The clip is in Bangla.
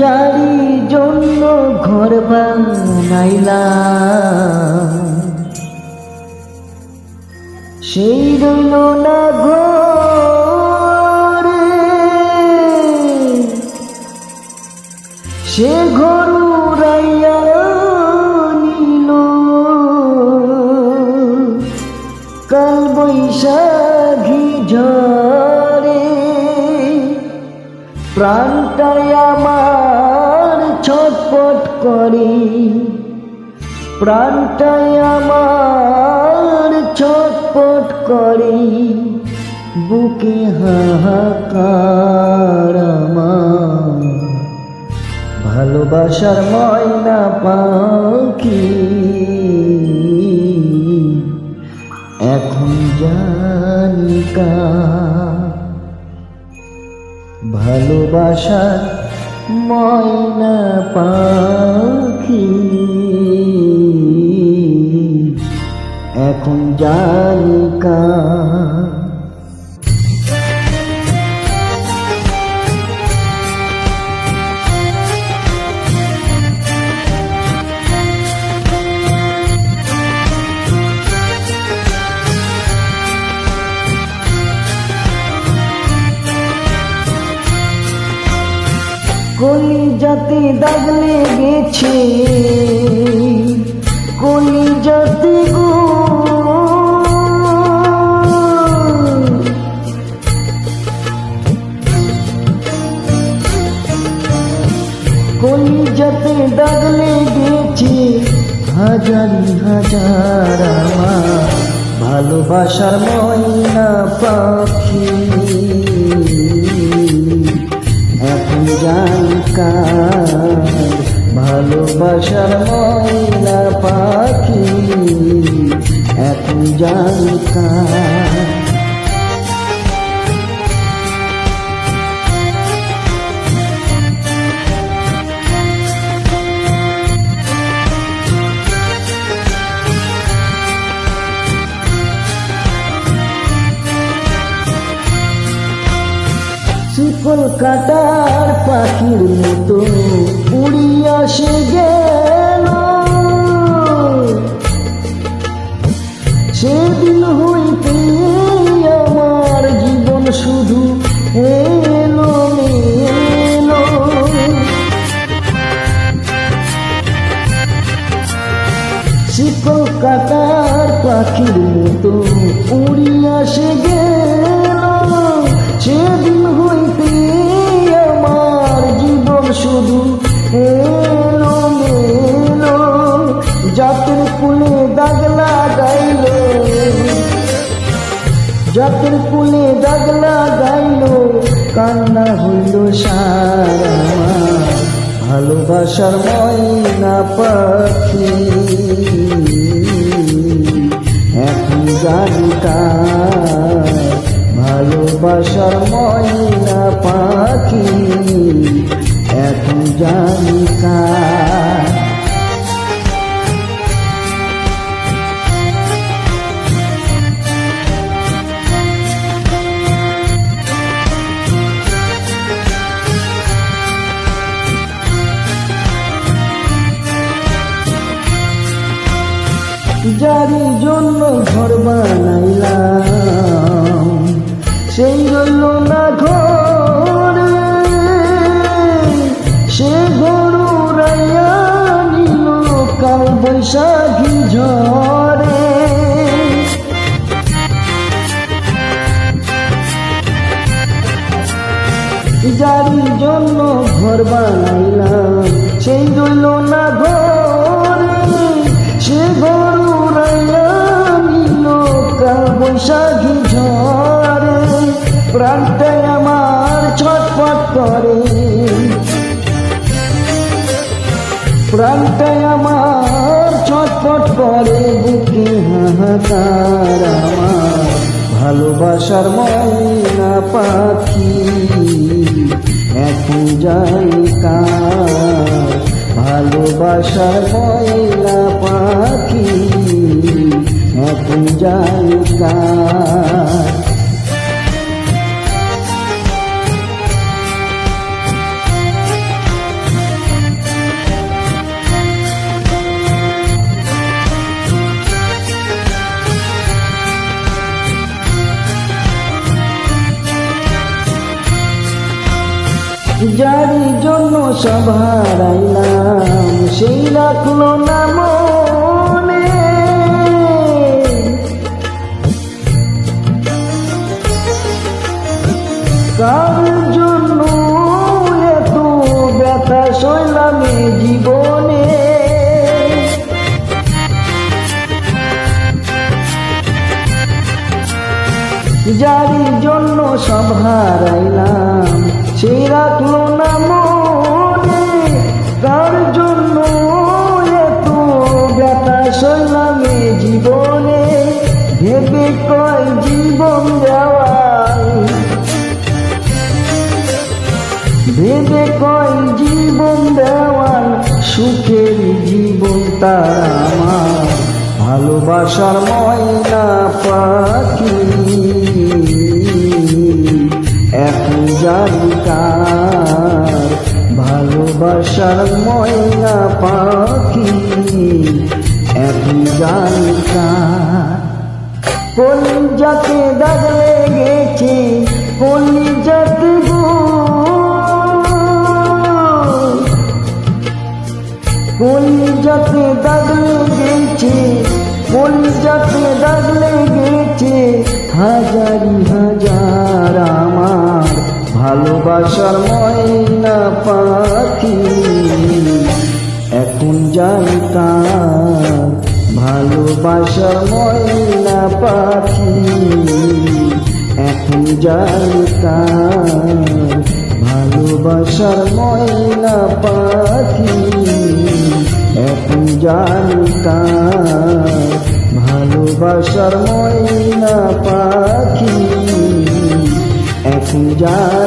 যারি জন্য ঘর বানাইলাম সেই রইল না ঘরে, সে ঘর উড়াইয়া নিল কাল বৈশাখী ঝড়ে। প্রাণটাই আমার ছটফট করে, প্রাণটাই আমার ছটফট করে, বুকে হাহাকার আমার ভালোবাসার ময়না পাখি এখন জানি কার। ভালোবাসার ময়না পাখি এখন জানি কার। কলিজাতে দাগ লেগেছে, কলিজাতে গো কলিজাতে দাগ লেগেছে, হাজারি হাজার আমার ভালোবাসার ময়না পাখি এখন জানি কার। ভালোবাসার ময়না পাখি এখন জানি কার। কলকাতার পাখির মতো উড়িয়া সে গেল, সেদিন হইতে আমার জীবন শুধু এলো মেলো। সে কলকাতার পাখির মতো উড়িয়া সে গেল, সেদিন হইতে আমার জীবন শুধু এলো মেলো। জাতের কুলে দাগ লাগাইল, জাতের কুলে দাগ লাগাইল, কান্না হইল সারা আমার ভালোবাসার ময়না পাখি এখন জানি কার। ভালোবাসার ময়না পাখি এখন জানি কার। যারি জন্য ঘর বানাইলাম সেই রইল না ঘরে, সে ঘর উড়াইয়া নিল কাল বৈশাখী ঝড়ে। যারি জন্য ঘর বানাইলাম সেই রইল না ঘরে, সে ঘর উড়াইয়া নিল কাল বৈশাখী ঝড়ে। প্রাণটাই আমার ছটফট করে, প্রাণটাই আমার ছটফট করে, বুকে হাহাকার আমার ভালোবাসার ময়না পাখি এখন জানি কার। ভালোবাসার ময়না পাখি এখন জানি কার। যারি জন্য সব হারাইলাম সেই রাখলো না মনে, কার জন্য এত ব্যথা সইলাম এ জীবনে, যারি জন্য সব হারাইলাম সেই রাখলো না মনে, কার জন্য এত ব্যথা সইলাম এ জীবনে, ভেবে কয় জীবন দেওয়াল, ভেবে কয় জীবন দেওয়াল, সুখের জীবন তার আমার, ভালোবাসার ময়না পাখি এখন জানি কার, ভালোবাসার ময়না পাখি এখন জানি কার। কলিজাতে দাগ লেগেছে কলিজাতে গো, কলিজাতে দাগ লেগেছে কলিজাতে দাগ লেগেছে, হাজারি হাজার আমার ভালোবাসার ময়না পাখি এখন জানি কার, ভালোবাসার ময়না পাখি এখন জানি কার, ভালোবাসার ময়না পাখি এখন জানি কার, ভালোবাসার ময়না পাখি এখন জানি